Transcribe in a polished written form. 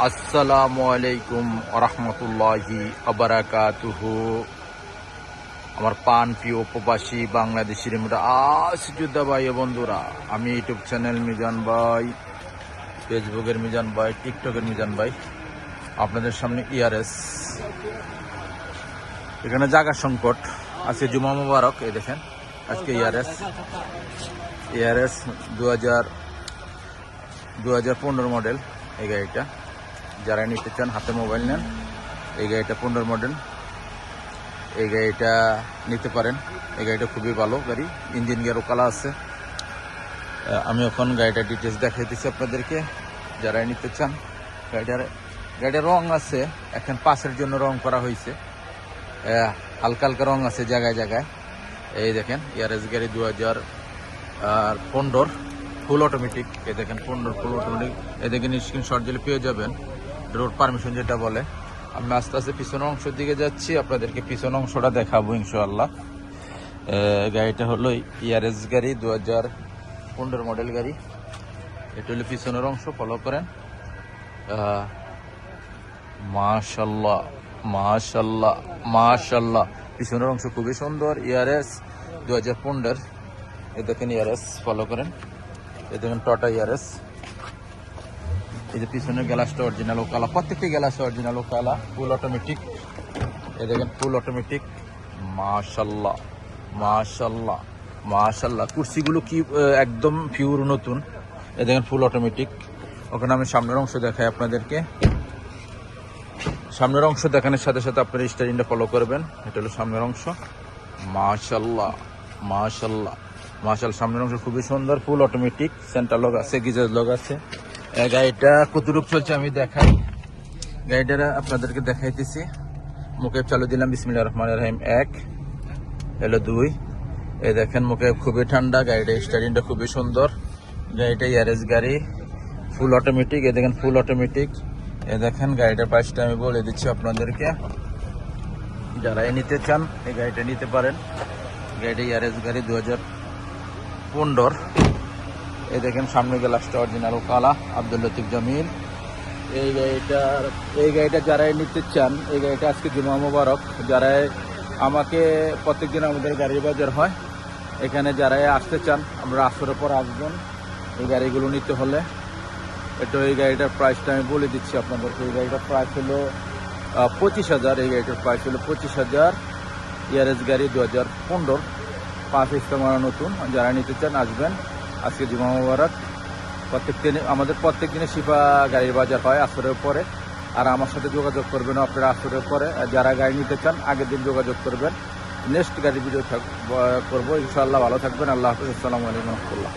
আসসালামু আলাইকুম রহমতুল্লাহি আবরাকাতুহু। আমার পান প্রিয় উপবাসী বাংলাদেশি যোদ্ধা ভাই ও বন্ধুরা, আমি ইউটিউব চ্যানেল মিজান ভাই, ফেসবুকের মিজান ভাই, টিকটকের মিজান ভাই, আপনাদের সামনে ইয়ারএস। এখানে জায়গা সংকট, আজকে জুমা মুবারক। এই দেখেন আজকে ইয়ারএস 2015 মডেল এই গাড়িটা। যারা নিতে চান হাতে মোবাইল নেন, এই গাড়িটা 15 মডেল, এই গাড়িটা নিতে পারেন। এই গাড়িটা খুবই ভালো গাড়ি, ইঞ্জিন গিয়ারও কালা আছে। আমি এখন গাড়িটা ডিটেলস দেখাই দিচ্ছি আপনাদেরকে, যারা নিতে চান। গাড়িটার রং আছে, এখন পাশের জন্য রং করা হয়েছে, হালকা হালকা রং আছে জায়গায় জায়গায়। এই দেখেন ইয়ারএস গাড়ি 2015 ফুল অটোমেটিক। এই দেখেন 15 ফুল অটোমেটিক। এই দেখেন স্ক্রিনশট দিলে পেয়ে যাবেন, রোড পারমিশন যেটা বলে। আমি আস্তে আস্তে পিছনের অংশের দিকে যাচ্ছি, আপনাদেরকে পিছন অংশটা দেখাবো ইনশাআল্লাহ। গাড়িটা হলো ইয়ারএস গাড়ি 2015 মডেল গাড়ি। এটা হলো পিছনের অংশ, ফলো করেন। মাশাল্লাহ মাশাল্লাহ মাশাল্লাহ, পিছনের অংশ খুবই সুন্দর। ইয়ারএস 2015। এই দেখেন ইয়ারএস, ফলো করেন। এই দেখেন টটা ইয়ারএস। এই যে পিছনের গ্লাসটা অরিজিনাল ও কালা, প্রত্যেকটি গ্লাস অরিজিনাল ও কালা, ফুল অটোমেটিক। এই দেখেন ফুল অটোমেটিক। মাশাল্লাহ মাশাল্লাহ মাশাল্লাহ, কুর্সিগুলো কি একদম পিওর নতুন। এই দেখেন ফুল অটোমেটিক। ওখানে আমি সামনের অংশ দেখাই আপনাদেরকে। সামনের অংশ দেখানোর সাথে সাথে আপনারা স্টারিংটা ফলো করবেন। এটা হলো সামনের অংশ। মাশাল্লাহ মাশাল্লাহ মাশাল্লাহ, সামনের অংশ খুবই সুন্দর, ফুল অটোমেটিক। সেন্টার লক আছে, গিজার লক আছে। গাড়িটা কতটুকু চলছে আমি দেখাই। গাড়িটা আপনাদেরকে দেখাইতেছি। মুকেব চালু দিলাম, বিসমিল্লাহির রহমানির রহিম। 1 হলো 2। এই দেখেন মুকেব খুবই ঠান্ডা, গাড়িটা স্টারিংটা খুবই সুন্দর। গাড়িটা ইয়ারএস গাড়ি, ফুল অটোমেটিক। এই দেখেন ফুল অটোমেটিক। এই দেখেন গাড়িটার প্রাইসটা আমি বলে দিচ্ছি আপনাদেরকে, যারা নিতে চান এই গাড়িটা নিতে পারেন। গাড়িটা ইয়ারএস গাড়ি 2015। এই দেখেন সামনে গ্লাসটা অরিজিনাল ও কালা, আব্দুল লতিফ জামিল। এই গাড়িটা যারাই নিতে চান, এই গাড়িটা আজকে জুমা মুবারক। যারাই আমাকে প্রত্যেকদিন আমাদের গাড়ির বাজার হয়, এখানে যারাই আসতে চান আমরা আসরের পর আসবেন এই গাড়িগুলো নিতে হলে। এটা এই গাড়িটার প্রাইসটা আমি বলে দিচ্ছি আপনাদেরকে। এই গাড়িটার প্রাইস হলো 25,000। এই গাড়িটার প্রাইস হলো 25,000। ইয়ারএস গাড়ি 2015, 5 ইস্তেমার নতুন। যারা নিতে চান আসবেন, আজকে জুমা মুবারক। আমাদের প্রত্যেক দিনে শিফা গাড়ির বাজার হয় আসরের পরে। আর আমার সাথে যোগাযোগ করবেন আপনারা আসরের পরে। যারা গাড়ি নিতে চান আগের দিন যোগাযোগ করবেন। নেক্সট গাড়ি ভিডিও করবো ইনশাআল্লাহ। ভালো থাকবেন, আল্লাহ হাফিজ, আসসালামু আলাইকুম রহমতুল্লাহ।